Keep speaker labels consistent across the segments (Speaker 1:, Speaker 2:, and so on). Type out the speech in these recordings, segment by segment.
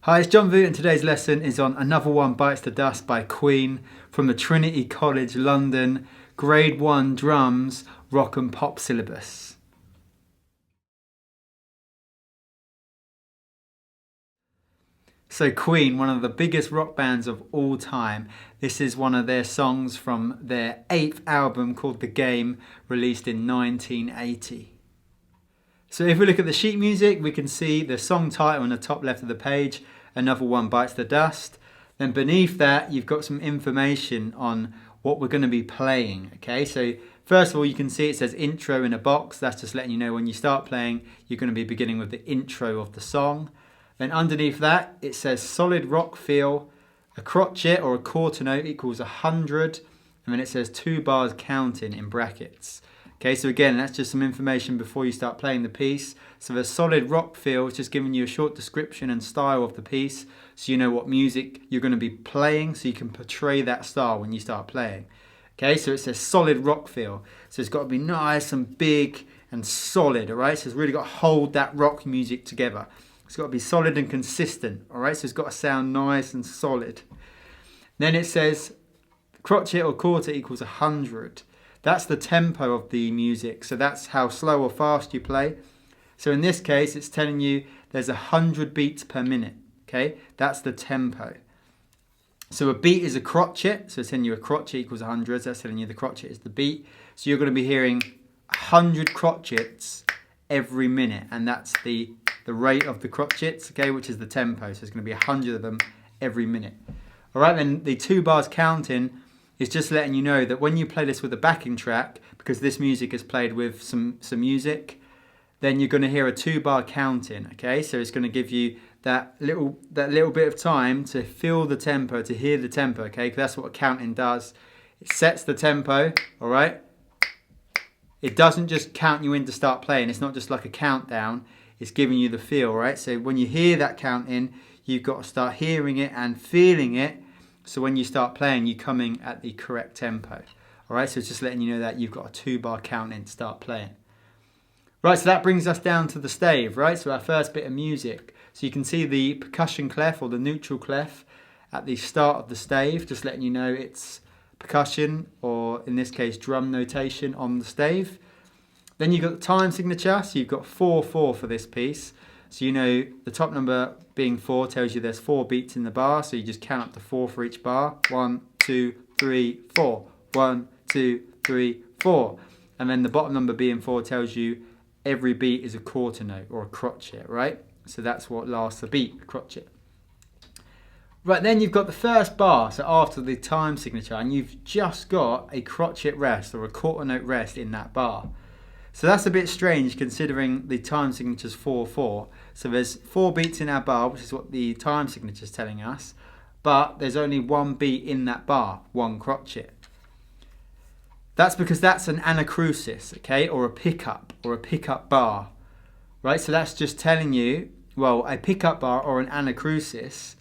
Speaker 1: Hi, it's John Voot and today's lesson is on Another One Bites the Dust by Queen from the Trinity College, London, Grade 1 Drums, Rock and Pop syllabus. So Queen, one of the biggest rock bands of all time. This is one of their songs from their 8th album called The Game, released in 1980. So if we look at the sheet music, we can see the song title on the top left of the page, Another One Bites the Dust. Then beneath that, you've got some information on what we're going to be playing. Okay, so first of all, you can see it says intro in a box. That's just letting you know when you start playing, you're going to be beginning with the intro of the song. Then underneath that, it says solid rock feel, a crotchet or a quarter note equals 100, and then it says 2 bars counting in brackets. Okay, so again, that's just some information before you start playing the piece. So the solid rock feel is just giving you a short description and style of the piece, so you know what music you're going to be playing, so you can portray that style when you start playing. Okay, so it says solid rock feel. So it's got to be nice and big and solid, all right? So it's really got to hold that rock music together. It's got to be solid and consistent, all right? So it's got to sound nice and solid. Then it says crotchet or quarter equals 100. That's the tempo of the music, so that's how slow or fast you play. So in this case, it's telling you there's 100 beats per minute, okay? That's the tempo. So a beat is a crotchet, so it's telling you a crotchet equals 100, so that's telling you the crotchet is the beat. So you're going to be hearing 100 crotchets every minute, and that's the rate of the crotchets, okay, which is the tempo. So it's going to be 100 of them every minute. All right, then the 2 bars counting is just letting you know that when you play this with a backing track, because this music is played with some music, then you're going to hear a 2 bar counting, okay? So it's going to give you that little bit of time to feel the tempo, to hear the tempo, okay? Because that's what a counting does. It sets the tempo, all right? It doesn't just count you in to start playing. It's not just like a countdown. It's giving you the feel, right? So when you hear that counting, you've got to start hearing it and feeling it. So when you start playing, you're coming at the correct tempo. All right, so it's just letting you know that you've got a 2 bar count in to start playing. Right, so that brings us down to the stave, right? So our first bit of music. So you can see the percussion clef or the neutral clef at the start of the stave, just letting you know it's percussion, or in this case, drum notation on the stave. Then you've got the time signature, so you've got 4/4 for this piece. So you know the top number being 4 tells you there's 4 beats in the bar, so you just count up to 4 for each bar. 1, 2, 3, 4. 1, 2, 3, 4. And then the bottom number being 4 tells you every beat is a quarter note or a crotchet, right? So that's what lasts a beat, a crotchet. Right, then you've got the first bar, so after the time signature, and you've just got a crotchet rest or a quarter note rest in that bar. So that's a bit strange considering the time signature is 4/4. So there's 4 beats in our bar, which is what the time signature is telling us, but there's only 1 beat in that bar, 1 crotchet. That's because that's an anacrusis, okay, or a pickup bar, right? So that's just telling you, well, a pickup bar or an anacrusis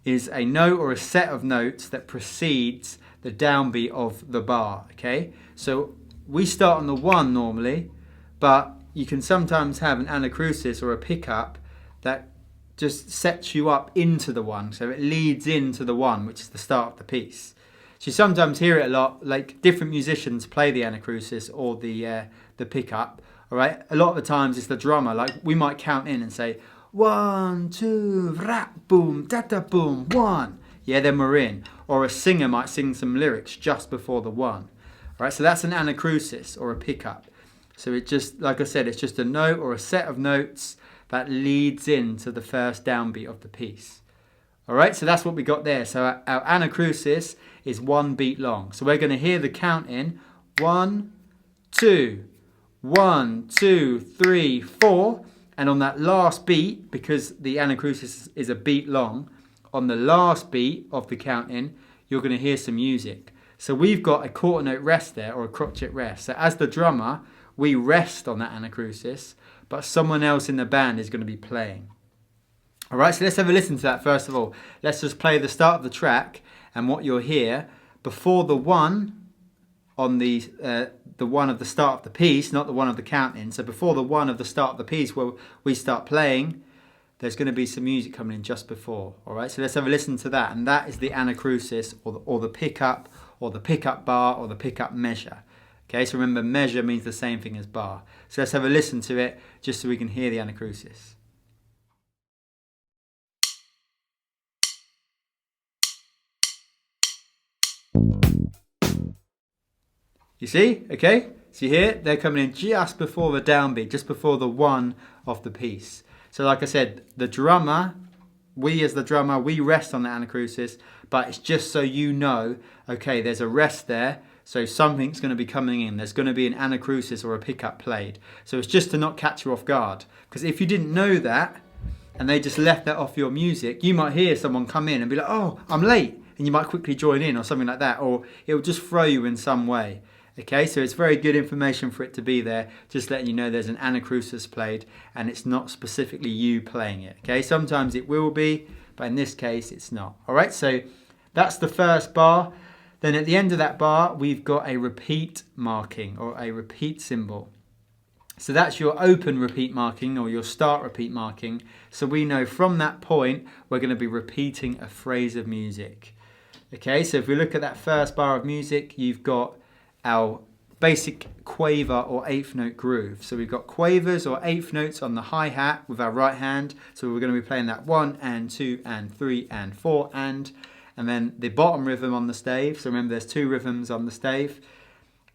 Speaker 1: is a note or a set of notes that precedes the downbeat of the bar, okay? So we start on the 1 normally, but you can sometimes have an anacrusis or a pickup that just sets you up into the 1. So it leads into the 1, which is the start of the piece. So you sometimes hear it a lot, like different musicians play the anacrusis or the pickup, all right? A lot of the times it's the drummer, like we might count in and say, 1, 2, rap, boom, da-da, boom, 1. Yeah, then we're in. Or a singer might sing some lyrics just before the 1. Right, so that's an anacrusis or a pickup. So it just, like I said, it's just a note or a set of notes that leads into the first downbeat of the piece. All right, so that's what we got there. So our anacrusis is 1 beat long. So we're going to hear the count in 1, 2, 1, 2, 3, 4. And on that last beat, because the anacrusis is a beat long, on the last beat of the count in, you're going to hear some music. So we've got a quarter note rest there, or a crotchet rest. So as the drummer, we rest on that anacrusis, but someone else in the band is going to be playing. All right, so let's have a listen to that first of all. Let's just play the start of the track, and what you'll hear before the 1 on the 1 of the start of the piece, not the 1 of the count in. So before the 1 of the start of the piece where we start playing, there's going to be some music coming in just before. All right, so let's have a listen to that. And that is the anacrusis, or the pickup, or the pickup bar, or the pickup measure. Okay, so remember, measure means the same thing as bar. So let's have a listen to it just so we can hear the anacrusis. You see? Okay, so you hear they're coming in just before the downbeat, just before the one of the piece. So like I said, the drummer, we as the drummer, we rest on the anacrusis, but it's just so you know, okay, there's a rest there, so something's going to be coming in. There's going to be an anacrusis or a pickup played. So it's just to not catch you off guard. Because if you didn't know that, and they just left that off your music, you might hear someone come in and be like, oh, I'm late, and you might quickly join in or something like that, or it will just throw you in some way. Okay, so it's very good information for it to be there, just letting you know there's an anacrusis played and it's not specifically you playing it. Okay, sometimes it will be, but in this case it's not. All right, so that's the first bar. Then at the end of that bar, we've got a repeat marking or a repeat symbol. So that's your open repeat marking or your start repeat marking. So we know from that point, we're going to be repeating a phrase of music. Okay, so if we look at that first bar of music, you've got our basic quaver or eighth note groove. So we've got quavers or eighth notes on the hi-hat with our right hand. So we're going to be playing that 1 and 2 and 3 and 4 and then the bottom rhythm on the stave. So remember there's 2 rhythms on the stave,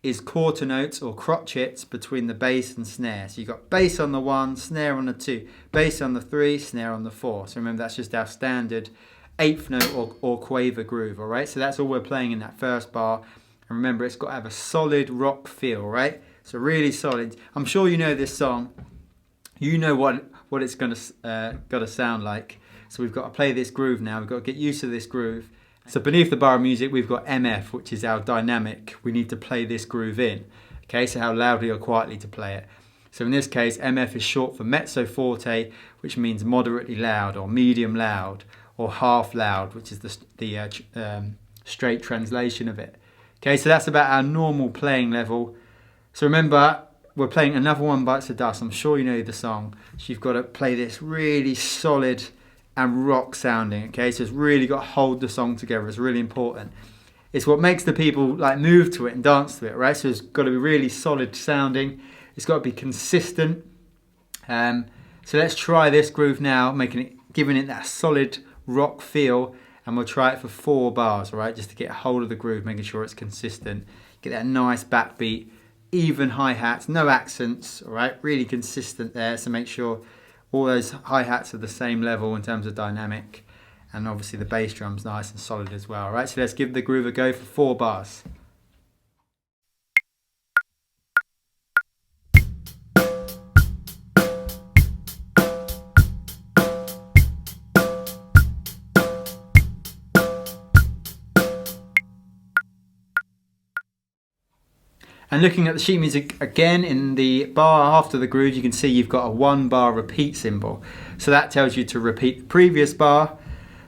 Speaker 1: is quarter notes or crotchets between the bass and snare. So you've got bass on the 1, snare on the 2, bass on the 3, snare on the 4. So remember that's just our standard eighth note or quaver groove, all right? So that's all we're playing in that first bar. And remember, it's got to have a solid rock feel, right? So really solid. I'm sure you know this song. You know what it's got to sound like. So we've got to play this groove now. We've got to get used to this groove. So beneath the bar of music, we've got MF, which is our dynamic. We need to play this groove in. Okay, so how loudly or quietly to play it. So in this case, MF is short for mezzo forte, which means moderately loud or medium loud or half loud, which is the straight translation of it. Okay, so that's about our normal playing level. So remember, we're playing Another One Bites the Dust. I'm sure you know the song. So you've got to play this really solid and rock sounding. Okay, so it's really got to hold the song together. It's really important. It's what makes the people like move to it and dance to it, right? So it's got to be really solid sounding. It's got to be consistent. So let's try this groove now, giving it that solid rock feel. And we'll try it for 4 bars, all right? Just to get a hold of the groove, making sure it's consistent. Get that nice backbeat, even hi-hats, no accents, all right? Really consistent there, so make sure all those hi-hats are the same level in terms of dynamic. And obviously the bass drum's nice and solid as well, all right? So let's give the groove a go for 4 bars. And looking at the sheet music again, in the bar after the groove, you can see you've got a 1 bar repeat symbol. So that tells you to repeat the previous bar.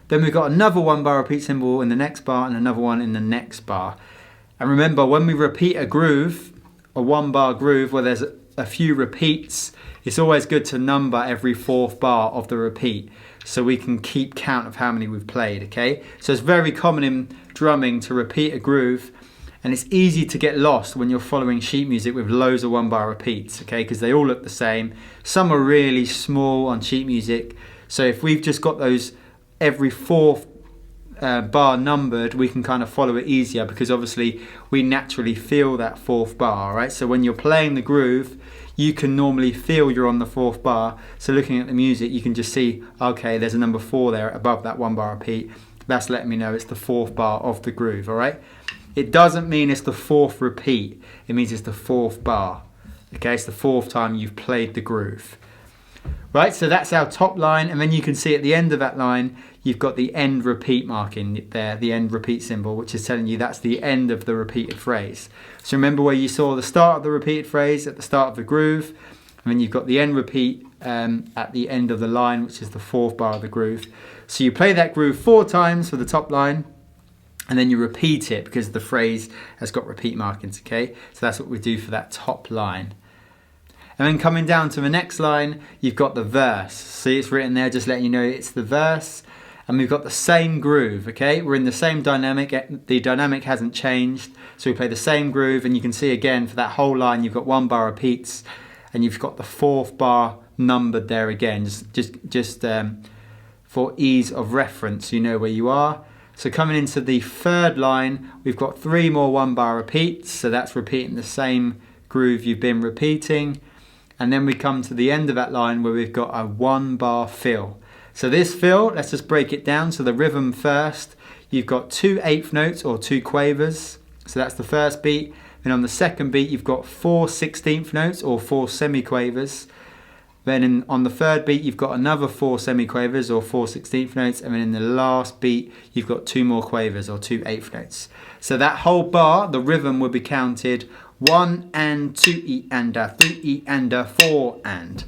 Speaker 1: Then we've got another 1 bar repeat symbol in the next bar and another one in the next bar. And remember, when we repeat a groove, a 1 bar groove where there's a few repeats, it's always good to number every 4th bar of the repeat so we can keep count of how many we've played, okay? So it's very common in drumming to repeat a groove. And it's easy to get lost when you're following sheet music with loads of 1 bar repeats, okay? Because they all look the same. Some are really small on sheet music. So if we've just got those every 4th bar numbered, we can kind of follow it easier because obviously we naturally feel that 4th bar, right? So when you're playing the groove, you can normally feel you're on the 4th bar. So looking at the music, you can just see, okay, there's a number 4 there above that 1 bar repeat. That's letting me know it's the 4th bar of the groove, all right? It doesn't mean it's the 4th repeat. It means it's the 4th bar. Okay, it's the 4th time you've played the groove. Right, so that's our top line, and then you can see at the end of that line, you've got the end repeat marking there, the end repeat symbol, which is telling you that's the end of the repeated phrase. So remember where you saw the start of the repeated phrase at the start of the groove, and then you've got the end repeat at the end of the line, which is the 4th bar of the groove. So you play that groove 4 times for the top line, and then you repeat it because the phrase has got repeat markings, okay? So that's what we do for that top line. And then coming down to the next line, you've got the verse. See, it's written there, just letting you know it's the verse. And we've got the same groove, okay? We're in the same dynamic. The dynamic hasn't changed. So we play the same groove, and you can see again for that whole line, you've got 1 bar repeats, and you've got the 4th bar numbered there again, just for ease of reference, you know where you are. So coming into the 3rd line, we've got 3 more 1 bar repeats. So that's repeating the same groove you've been repeating. And then we come to the end of that line where we've got a 1 bar fill. So this fill, let's just break it down. So the rhythm first, you've got 2 eighth notes or 2 quavers. So that's the first beat. Then on the second beat, you've got 4 16th notes or 4 semiquavers. Then on the 3rd beat, you've got another 4 semiquavers or 4 16th notes. And then in the last beat, you've got 2 more quavers or 2 eighth notes. So that whole bar, the rhythm will be counted 1 and 2 E and a 3 E and a 4 and.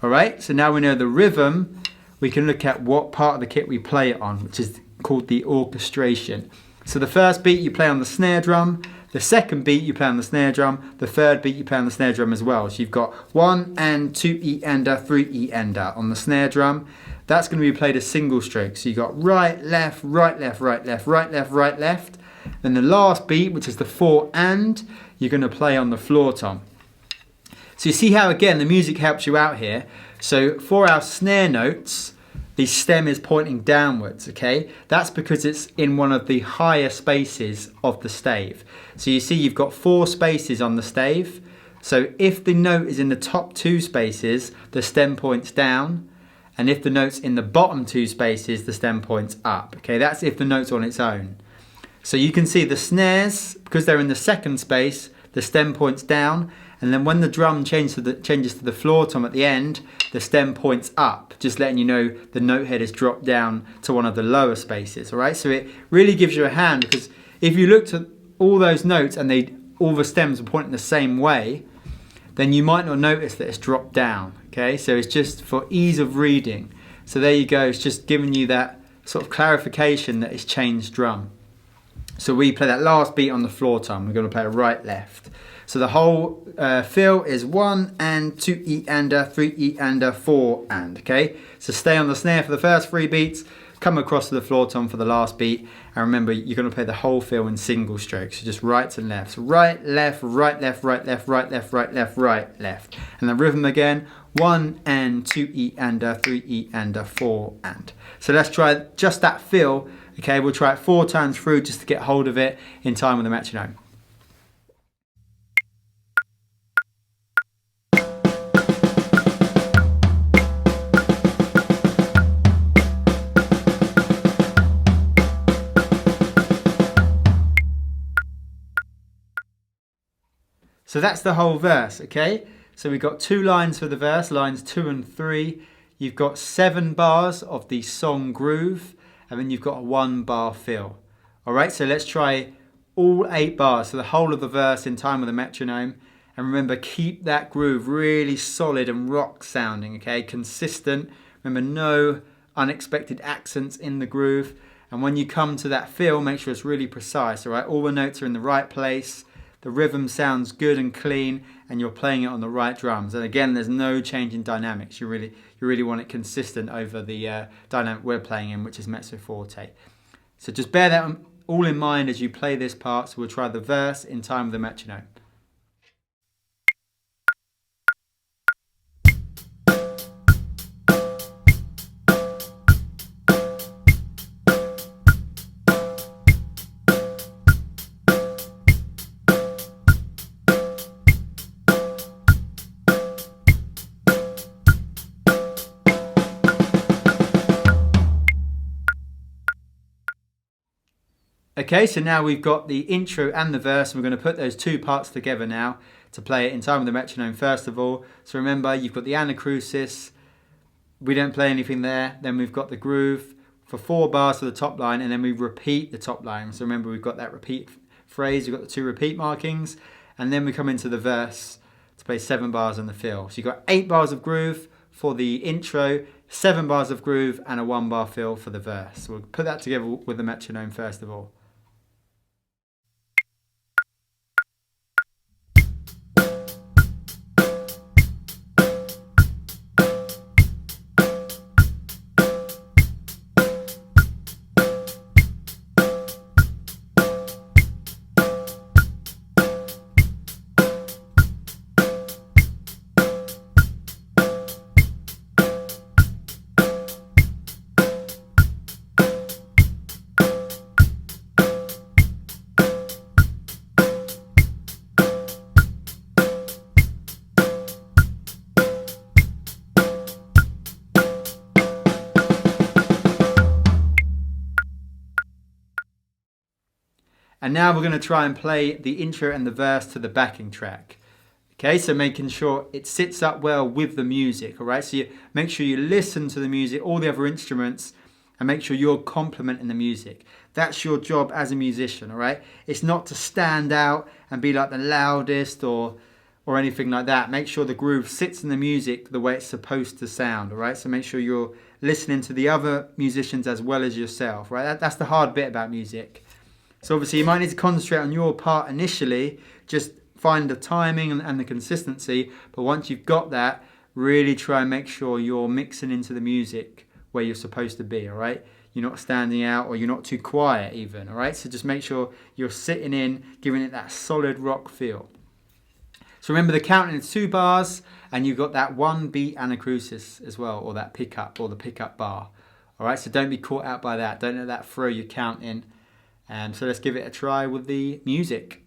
Speaker 1: All right, so now we know the rhythm, we can look at what part of the kit we play it on, which is called the orchestration. So the first beat you play on the snare drum, the second beat you play on the snare drum, the 3rd beat you play on the snare drum as well. So you've got 1 and 2 E and a 3 E and a on the snare drum. That's going to be played as single stroke. So you've got right, left, right, left, right, left, right, left, right, left. Then the last beat, which is the 4 and, you're going to play on the floor tom. So you see how, again, the music helps you out here. So for our snare notes, the stem is pointing downwards, okay? That's because it's in one of the higher spaces of the stave. So you see you've got 4 spaces on the stave. So if the note is in the top 2 spaces, the stem points down. And if the note's in the bottom 2 spaces, the stem points up, okay? That's if the note's on its own. So you can see the snares, because they're in the 2nd space, the stem points down. And then when the drum changes to the floor tom at the end, the stem points up, just letting you know the note head is dropped down to one of the lower spaces, all right? So it really gives you a hand, because if you looked at all those notes and all the stems are pointing the same way, then you might not notice that it's dropped down, okay? So it's just for ease of reading. So there you go, it's just giving you that sort of clarification that it's changed drum. So we play that last beat on the floor tom, we're going to play right, left. So the whole fill is 1 and 2 E and a 3 E and a 4 and, okay? So stay on the snare for the first 3 beats, come across to the floor tom for the last beat, and remember you're going to play the whole fill in single strokes, so just right and left. So right, left, right, left, right, left, right, left, right, left, right, left. And the rhythm again, 1 and 2 E and a 3 E and a 4 and. So let's try just that fill, okay? We'll try it 4 times through just to get hold of it in time with the metronome. So that's the whole verse, okay? So we've got 2 lines for the verse, lines 2 and 3. You've got 7 bars of the song groove, and then you've got a 1 bar fill. All right, so let's try all 8 bars, so the whole of the verse in time with the metronome. And remember, keep that groove really solid and rock sounding, okay? Consistent. Remember, no unexpected accents in the groove. And when you come to that fill, make sure it's really precise, all right? All the notes are in the right place. The rhythm sounds good and clean, and you're playing it on the right drums. And again, there's no change in dynamics. You really want it consistent over the dynamic we're playing in, which is mezzo forte. So just bear that all in mind as you play this part. So we'll try the verse in time with the metronome. Okay, so now we've got the intro and the verse, and we're going to put those 2 parts together now to play it in time with the metronome first of all. So remember, you've got the anacrusis, we don't play anything there, then we've got the groove for 4 bars for the top line, and then we repeat the top line. So remember, we've got that repeat phrase, we've got the 2 repeat markings, and then we come into the verse to play 7 bars on the fill. So you've got 8 bars of groove for the intro, 7 bars of groove, and a 1 bar fill for the verse. So we'll put that together with the metronome first of all. And now we're going to try and play the intro and the verse to the backing track. Okay, so making sure it sits up well with the music, all right? So you make sure you listen to the music, all the other instruments, and make sure you're complementing the music. That's your job as a musician, all right? It's not to stand out and be like the loudest or anything like that. Make sure the groove sits in the music the way it's supposed to sound, all right? So make sure you're listening to the other musicians as well as yourself, right? That's the hard bit about music. So obviously you might need to concentrate on your part initially, just find the timing and the consistency, but once you've got that, really try and make sure you're mixing into the music where you're supposed to be, all right? You're not standing out or you're not too quiet even, all right? So just make sure you're sitting in, giving it that solid rock feel. So remember the counting is 2 bars, and you've got that 1 beat anacrusis as well, or that pickup, or the pickup bar. All right, so don't be caught out by that. Don't let that throw your count in. So let's give it a try with the music.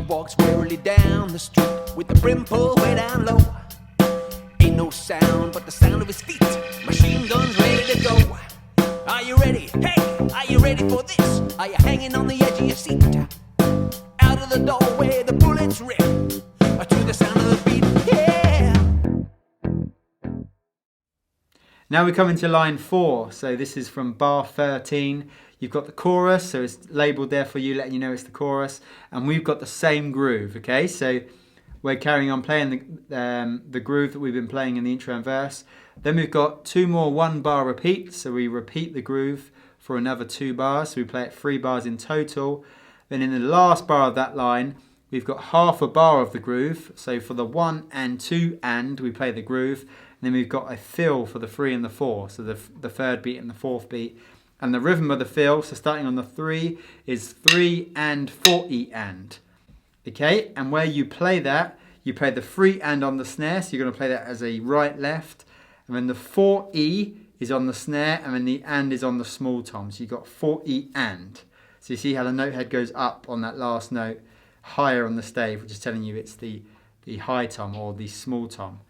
Speaker 2: Walks wearily down the street with the brim pulled way down low. Ain't no sound but the sound of his feet. Machine guns ready to go. Are you ready? Hey, are you ready for this? Are you hanging on the edge of your seat? Out of the doorway the bullets rip to the sound of the beat. Yeah.
Speaker 1: Now we come into line 4. So this is from bar 13. You've got the chorus, so it's labelled there for you, letting you know it's the chorus. And we've got the same groove, okay? So we're carrying on playing the groove that we've been playing in the intro and verse. Then we've got 2 more 1-bar repeats. So we repeat the groove for another 2 bars. So we play it 3 bars in total. Then in the last bar of that line, we've got half a bar of the groove. So for the 1 and 2 and, we play the groove. And then we've got a fill for the 3 and the 4. So the 3rd beat and the 4th beat. And the rhythm of the fill, so starting on the 3, is 3 and 4E and. Okay, and where you play that, you play the 3 and on the snare, so you're going to play that as a right left. And then the 4E is on the snare, and then the and is on the small tom. So you've got 4E and. So you see how the note head goes up on that last note, higher on the stave, which is telling you it's the high tom or the small tom.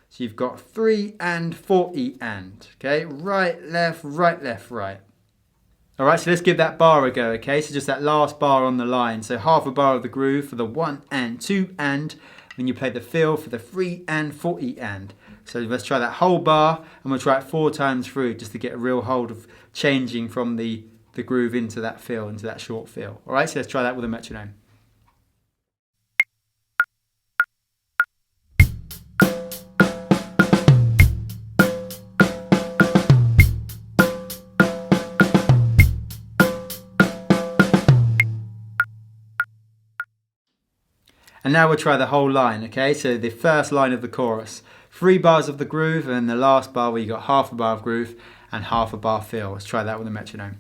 Speaker 1: So you've got 3 and 4E and. Okay, right, left, right, left, right. All right, so let's give that bar a go, okay? So just that last bar on the line. So half a bar of the groove for the 1 and 2 and. Then you play the fill for the 3 and 4E and. So let's try that whole bar, and we'll try it 4 times through just to get a real hold of changing from the groove into that fill, into that short fill. All right, so let's try that with a metronome. And now we'll try the whole line, okay? So the first line of the chorus. 3 bars of the groove, and the last bar where you got half a bar of groove and half a bar fill. Let's try that with a metronome.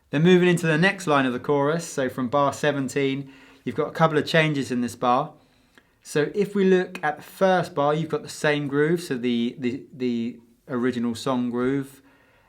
Speaker 1: Then moving into the next line of the chorus, so from bar 17, you've got a couple of changes in this bar. So if we look at the first bar, you've got the same groove, so the original song groove,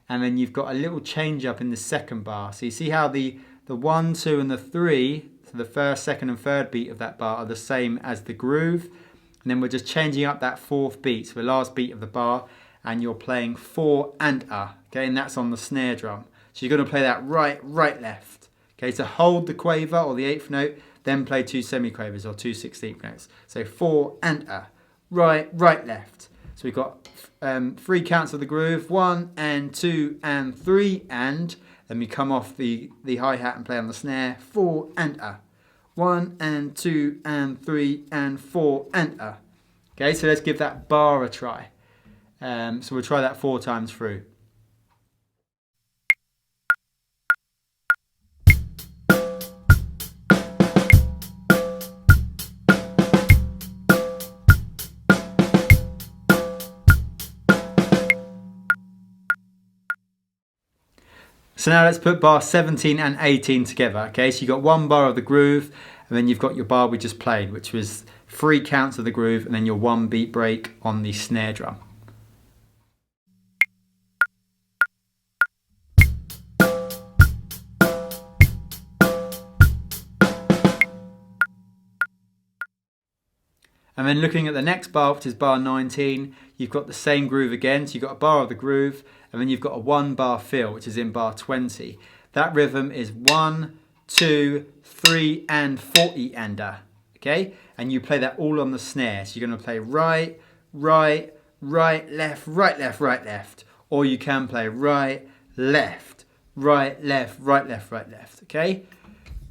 Speaker 1: and then you've got a little change up in the second bar. So you see how the 1, 2 and the 3, so the first, second and third beat of that bar are the same as the groove, and then we're just changing up that 4th beat, so the last beat of the bar, and you're playing 4 and okay, and that's on the snare drum. So you're going to play that right, right, left. Okay, so hold the quaver or the 8th note, then play 2 semiquavers or 2 16th notes. So 4 and right, right, left. So we've got 3 counts of the groove, 1 and 2 and 3 and. Then we come off the hi-hat and play on the snare, 4 and 1 and 2 and 3 and 4 and Okay, so let's give that bar a try. So we'll try that 4 times through. So now let's put bar 17 and 18 together. Okay, so you got one bar of the groove, and then you've got your bar we just played, which was 3 counts of the groove, and then your 1 beat break on the snare drum. And then looking at the next bar, which is bar 19, you've got the same groove again. So you've got a bar of the groove, and then you've got a 1 bar fill, which is in bar 20. That rhythm is 1, 2, 3, and 40-ender. Okay? And you play that all on the snare. So you're going to play right, right, right, left, right, left, right, left. Or you can play right, left, right, left, right, left, right, left. Okay?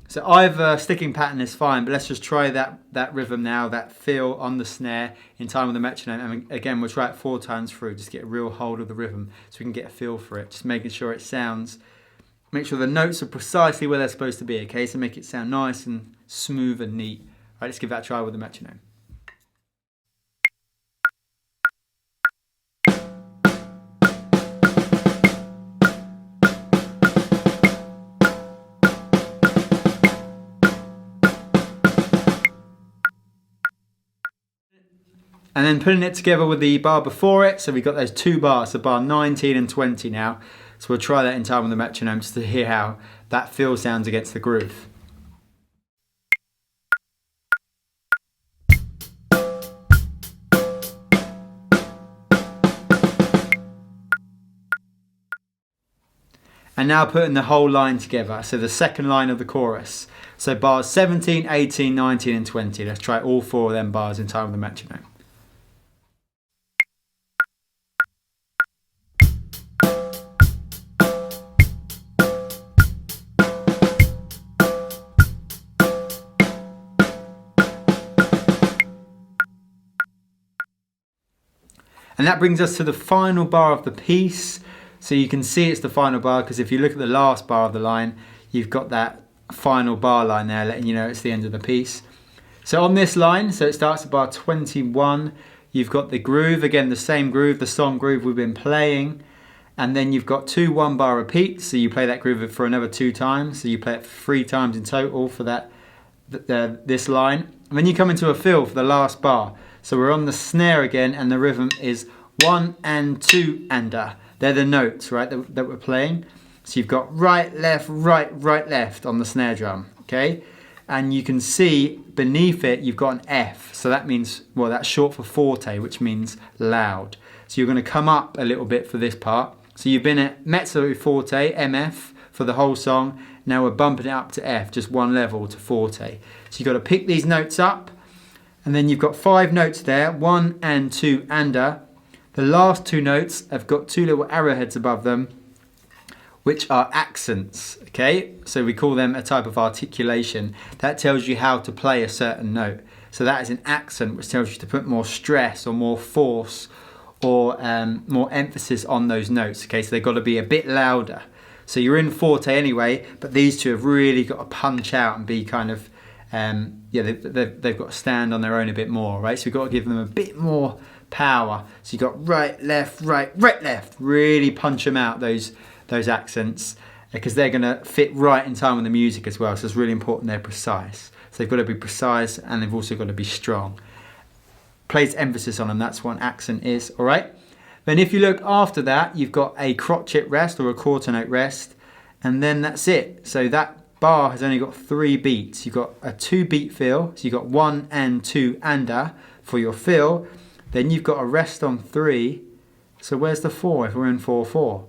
Speaker 1: So either sticking pattern is fine, but let's just try that rhythm now, that feel on the snare in time with the metronome. And again, we'll try it 4 times through, just get a real hold of the rhythm so we can get a feel for it. Just making sure it sounds, make sure the notes are precisely where they're supposed to be, okay? So make it sound nice and smooth and neat. All right, let's give that a try with the metronome. And then putting it together with the bar before it, so we've got those 2 bars, so bar 19 and 20 now. So we'll try that in time with the metronome just to hear how that feel sounds against the groove. And now putting the whole line together, so the second line of the chorus. So bars 17, 18, 19 and 20. Let's try all 4 of them bars in time with the metronome. And that brings us to the final bar of the piece. So you can see it's the final bar because if you look at the last bar of the line, you've got that final bar line there letting you know it's the end of the piece. So on this line, so it starts at bar 21, you've got the groove, again the same groove, the song groove we've been playing. And then you've got 2 1-bar repeats, so you play that groove for another 2 times. So you play it 3 times in total for this line. And then you come into a fill for the last bar. So we're on the snare again, and the rhythm is 1 and 2-ender. They're the notes, right, that we're playing. So you've got right, left, right, right, left on the snare drum, okay? And you can see beneath it, you've got an F. So that means, well, that's short for forte, which means loud. So you're going to come up a little bit for this part. So you've been at mezzo forte, MF, for the whole song. Now we're bumping it up to F, just 1 level to forte. So you've got to pick these notes up. And then you've got 5 notes there, 1 and 2-ender. The last 2 notes have got 2 little arrowheads above them, which are accents, okay? So we call them a type of articulation. That tells you how to play a certain note. So that is an accent, which tells you to put more stress or more force or more emphasis on those notes, okay? So they've got to be a bit louder. So you're in forte anyway, but these 2 have really got to punch out and be kind of, they've got to stand on their own a bit more, right? So we've got to give them a bit more power. So you've got right, left, right, right, left. Really punch them out, those accents, because they're going to fit right in time with the music as well. So it's really important they're precise. So they've got to be precise, and they've also got to be strong. Place emphasis on them, that's what an accent is, all right? Then if you look after that, you've got a crotchet rest or a quarter note rest, and then that's it. So that bar has only got 3 beats. You've got a 2-beat fill, so you've got 1 and 2-ender for your fill. Then you've got a rest on 3. So where's the 4 if we're in 4/4?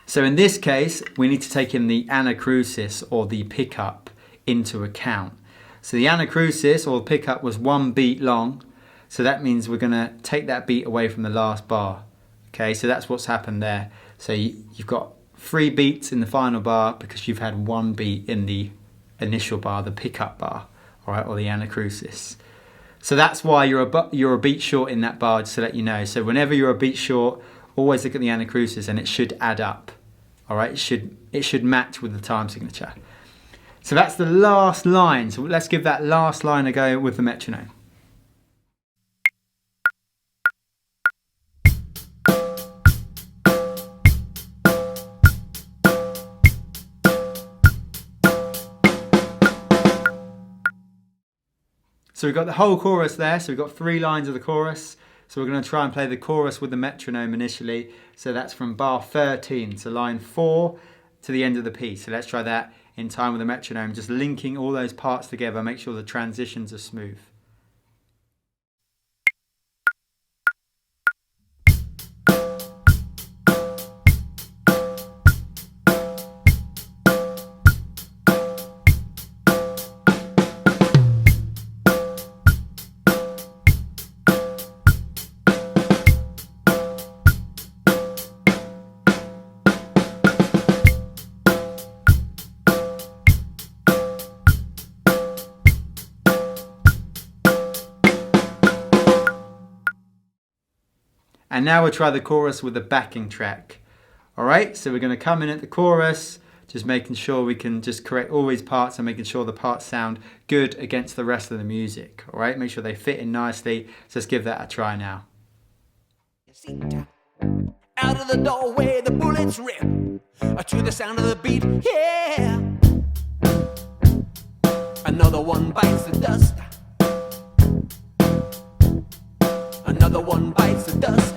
Speaker 1: So in this case, we need to take in the anacrusis or the pickup into account. So the anacrusis or pickup was 1 beat long. So that means we're going to take that beat away from the last bar. Okay, so that's what's happened there. So you've got 3 beats in the final bar because you've had 1 beat in the initial bar, the pickup bar, all right, or the anacrusis. So that's why you're a beat short in that bar, just to let you know. So whenever you're a beat short, always look at the anacrusis and it should add up. All right, it should match with the time signature. So that's the last line. So let's give that last line a go with the metronome. So we've got the whole chorus there. So we've got 3 lines of the chorus. So we're going to try and play the chorus with the metronome initially. So that's from bar 13, so line 4 to the end of the piece. So let's try that in time with the metronome, just linking all those parts together, make sure the transitions are smooth. And now we'll try the chorus with the backing track. Alright, so we're going to come in at the chorus, just making sure we can just correct all these parts and making sure the parts sound good against the rest of the music. Alright, make sure they fit in nicely. So let's give that a try now.
Speaker 2: Out of the doorway, the bullets rip to the sound of the beat, yeah. Another one bites the dust. Another one bites the dust.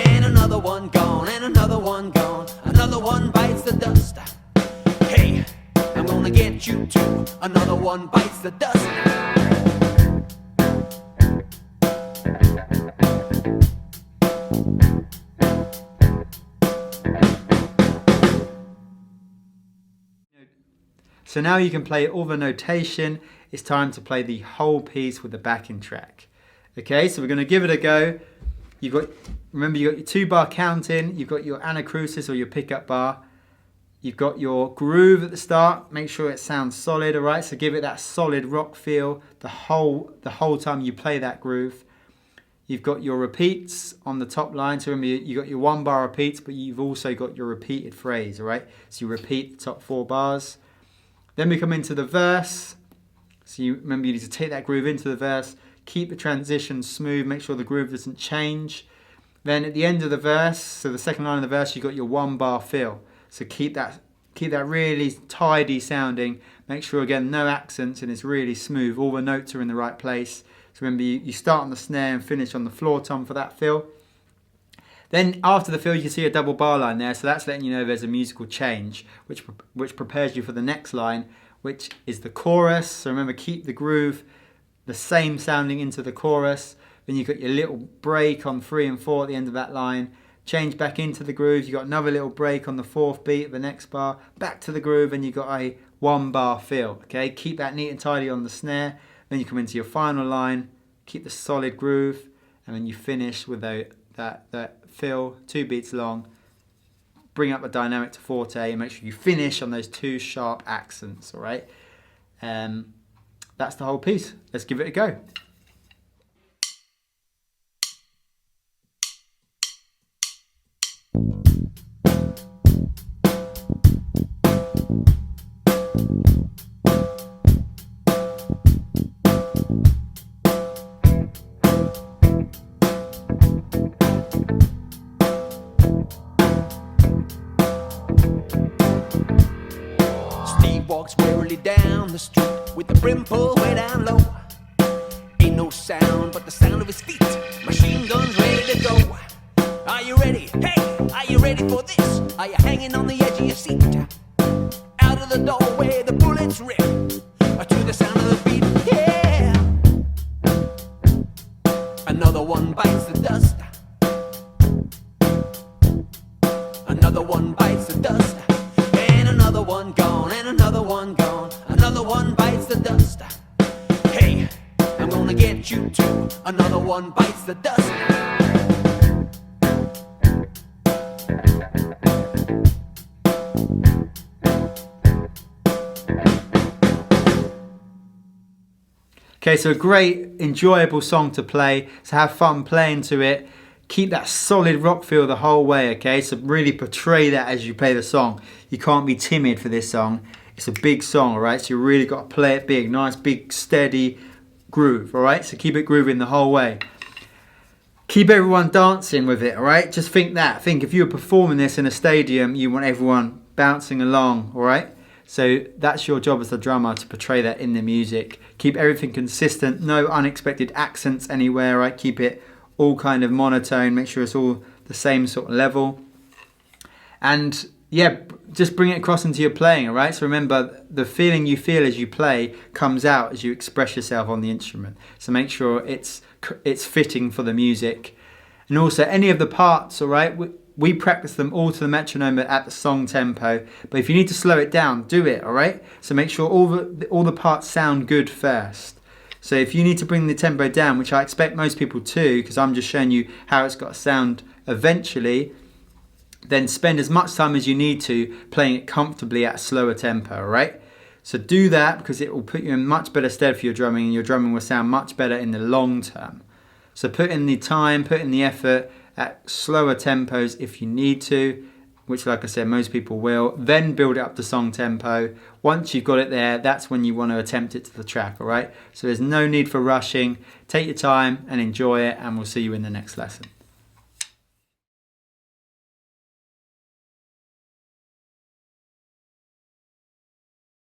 Speaker 2: And another one gone, and another one gone. Another one bites the dust. Hey, I'm gonna get you too. Another one bites the dust.
Speaker 1: So now you can play all the notation. It's time to play the whole piece with the backing track. Okay, so we're going to give it a go. Remember, you've got your 2-bar counting, you've got your anacrusis or your pickup bar, you've got your groove at the start. Make sure it sounds solid, all right? So give it that solid rock feel the whole time you play that groove. You've got your repeats on the top line. So remember, you've got your 1-bar repeats, but you've also got your repeated phrase, all right? So you repeat the top 4 bars. Then we come into the verse. So you remember, you need to take that groove into the verse. Keep the transition smooth, make sure the groove doesn't change. Then at the end of the verse, so the second line of the verse, you've got your 1-bar fill. So keep that really tidy sounding. Make sure, again, no accents and it's really smooth. All the notes are in the right place. So remember, you start on the snare and finish on the floor tom for that fill. Then after the fill, you can see a double bar line there. So that's letting you know there's a musical change, which prepares you for the next line, which is the chorus. So remember, keep the groove the same sounding into the chorus. Then you've got your little break on 3 and 4 at the end of that line. Change back into the groove. You've got another little break on the 4th beat of the next bar. Back to the groove, and you've got a 1-bar fill. Okay, keep that neat and tidy on the snare. Then you come into your final line. Keep the solid groove, and then you finish with that fill, 2 beats long. Bring up the dynamic to forte, and make sure you finish on those 2 sharp accents. All right. That's the whole piece. Let's give it a go.
Speaker 2: Steve walks wearily down the street with the brim pulled way down low. Ain't no sound but the sound of his feet. Machine guns ready to go. Are you ready? Hey, are you ready for this? Are you hanging on the edge of your seat? Out of the doorway, the bullets rip to the sound of the beat. Yeah. Another one bites the dust. Another one bites the dust. And another one gone, and another one gone. Another one bites the dust. Hey, I'm gonna get you too. Another one bites the dust.
Speaker 1: Okay, so a great, enjoyable song to play. So have fun playing to it. Keep that solid rock feel the whole way, okay? So really portray that as you play the song. You can't be timid for this song. It's a big song, all right? So you really got to play it big. Nice, big, steady groove, all right? So keep it grooving the whole way. Keep everyone dancing with it, all right? Just think that. Think if you were performing this in a stadium, you want everyone bouncing along, all right? So that's your job as the drummer, to portray that in the music. Keep everything consistent, no unexpected accents anywhere, right? Keep it all kind of monotone, make sure it's all the same sort of level. And yeah, just bring it across into your playing, all right? So remember, the feeling you feel as you play comes out as you express yourself on the instrument. So make sure it's fitting for the music. And also any of the parts, all right? We practice them all to the metronome at the song tempo, but if you need to slow it down, do it, all right? So make sure all the parts sound good first. So if you need to bring the tempo down, which I expect most people to, because I'm just showing you how it's got to sound eventually, then spend as much time as you need to playing it comfortably at a slower tempo, all right? So do that, because it will put you in much better stead for your drumming, and your drumming will sound much better in the long term. So put in the time, put in the effort at slower tempos if you need to, which, like I said, most people will. Then build it up to song tempo. Once you've got it there, that's when you want to attempt it to the track, all right? So there's no need for rushing. Take your time and enjoy it, and we'll see you in the next lesson.